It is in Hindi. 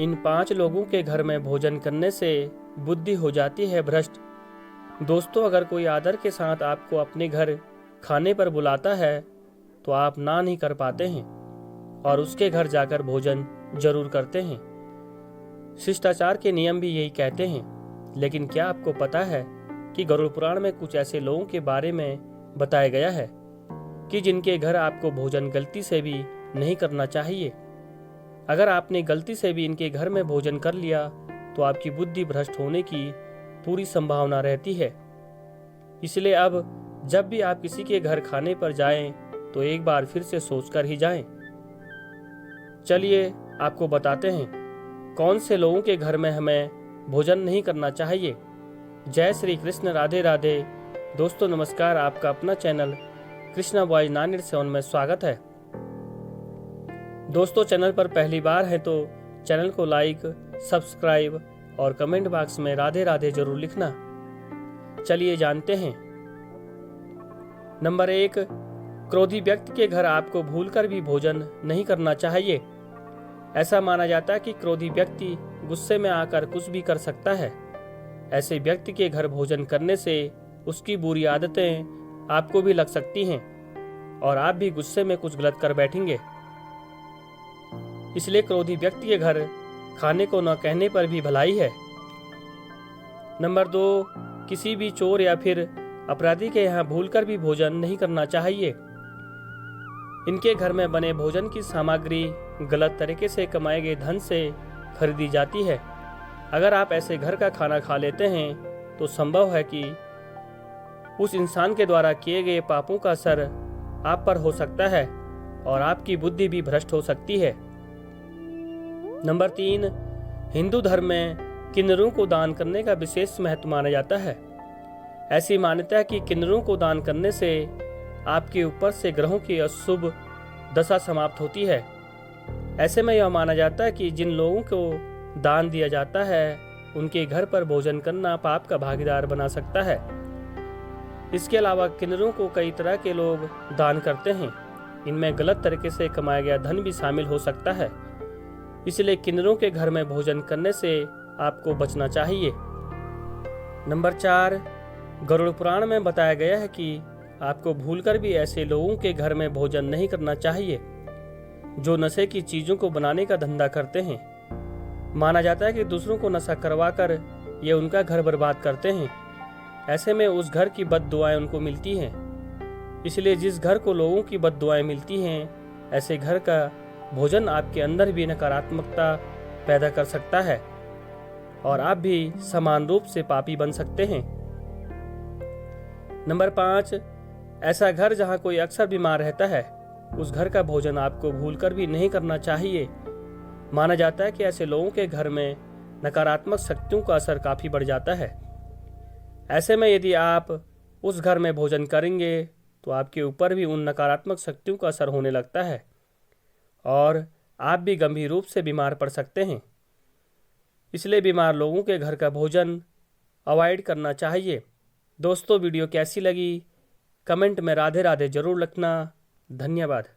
इन 5 लोगों के घर में भोजन करने से बुद्धि हो जाती है भ्रष्ट। दोस्तों, अगर कोई आदर के साथ आपको अपने घर खाने पर बुलाता है तो आप ना नहीं कर पाते हैं और उसके घर जाकर भोजन जरूर करते हैं। शिष्टाचार के नियम भी यही कहते हैं। लेकिन क्या आपको पता है कि गरुड़ पुराण में कुछ ऐसे लोगों के बारे में बताया गया है कि जिनके घर आपको भोजन गलती से भी नहीं करना चाहिए। अगर आपने गलती से भी इनके घर में भोजन कर लिया तो आपकी बुद्धि भ्रष्ट होने की पूरी संभावना रहती है। इसलिए अब जब भी आप किसी के घर खाने पर जाएं तो एक बार फिर से सोचकर ही जाएं। चलिए आपको बताते हैं कौन से लोगों के घर में हमें भोजन नहीं करना चाहिए। जय श्री कृष्ण, राधे राधे। दोस्तों नमस्कार, आपका अपना चैनल कृष्णा बॉयज 987 में स्वागत है। दोस्तों, चैनल पर पहली बार है तो चैनल को लाइक, सब्सक्राइब और कमेंट बॉक्स में राधे राधे जरूर लिखना। चलिए जानते हैं। नंबर 1, क्रोधी व्यक्ति के घर आपको भूलकर भी भोजन नहीं करना चाहिए। ऐसा माना जाता है कि क्रोधी व्यक्ति गुस्से में आकर कुछ भी कर सकता है। ऐसे व्यक्ति के घर भोजन करने से उसकी बुरी आदतें आपको भी लग सकती हैं और आप भी गुस्से में कुछ गलत कर बैठेंगे। इसलिए क्रोधी व्यक्ति के घर खाने को न कहने पर भी भलाई है। नंबर 2, किसी भी चोर या फिर अपराधी के यहाँ भूलकर भी भोजन नहीं करना चाहिए। इनके घर में बने भोजन की सामग्री गलत तरीके से कमाए गए धन से खरीदी जाती है। अगर आप ऐसे घर का खाना खा लेते हैं तो संभव है कि उस इंसान के द्वारा किए गए पापों का असर आप पर हो सकता है और आपकी बुद्धि भी भ्रष्ट हो सकती है। नंबर 3, हिंदू धर्म में किन्नरों को दान करने का विशेष महत्व माना जाता है। ऐसी मान्यता है कि किन्नरों को दान करने से आपके ऊपर से ग्रहों की अशुभ दशा समाप्त होती है। ऐसे में यह माना जाता है कि जिन लोगों को दान दिया जाता है उनके घर पर भोजन करना पाप का भागीदार बना सकता है। इसके अलावा किन्नरों को कई तरह के लोग दान करते हैं। इनमें गलत तरीके से कमाया गया धन भी शामिल हो सकता है। इसलिए किन्नरों के घर में भोजन करने से आपको बचना चाहिए। नंबर 4, गरुड़ पुराण में बताया गया है कि आपको भूलकर भी ऐसे लोगों के घर में भोजन नहीं करना चाहिए जो नशे की चीजों को बनाने का धंधा करते हैं। माना जाता है कि दूसरों को नशा करवाकर ये उनका घर बर्बाद करते हैं। ऐसे में उस घर की बद्दुआएं उनको मिलती हैं। इसलिए जिस घर को लोगों की बद्दुआएं मिलती हैं, ऐसे घर का भोजन आपके अंदर भी नकारात्मकता पैदा कर सकता है और आप भी समान रूप से पापी बन सकते हैं। नंबर 5, ऐसा घर जहां कोई अक्सर बीमार रहता है, उस घर का भोजन आपको भूलकर भी नहीं करना चाहिए। माना जाता है कि ऐसे लोगों के घर में नकारात्मक शक्तियों का असर काफी बढ़ जाता है। ऐसे में यदि आप उस घर में भोजन करेंगे तो आपके ऊपर भी उन नकारात्मक शक्तियों का असर होने लगता है और आप भी गंभीर रूप से बीमार पड़ सकते हैं। इसलिए बीमार लोगों के घर का भोजन अवॉइड करना चाहिए। दोस्तों, वीडियो कैसी लगी कमेंट में राधे राधे जरूर लिखना। धन्यवाद।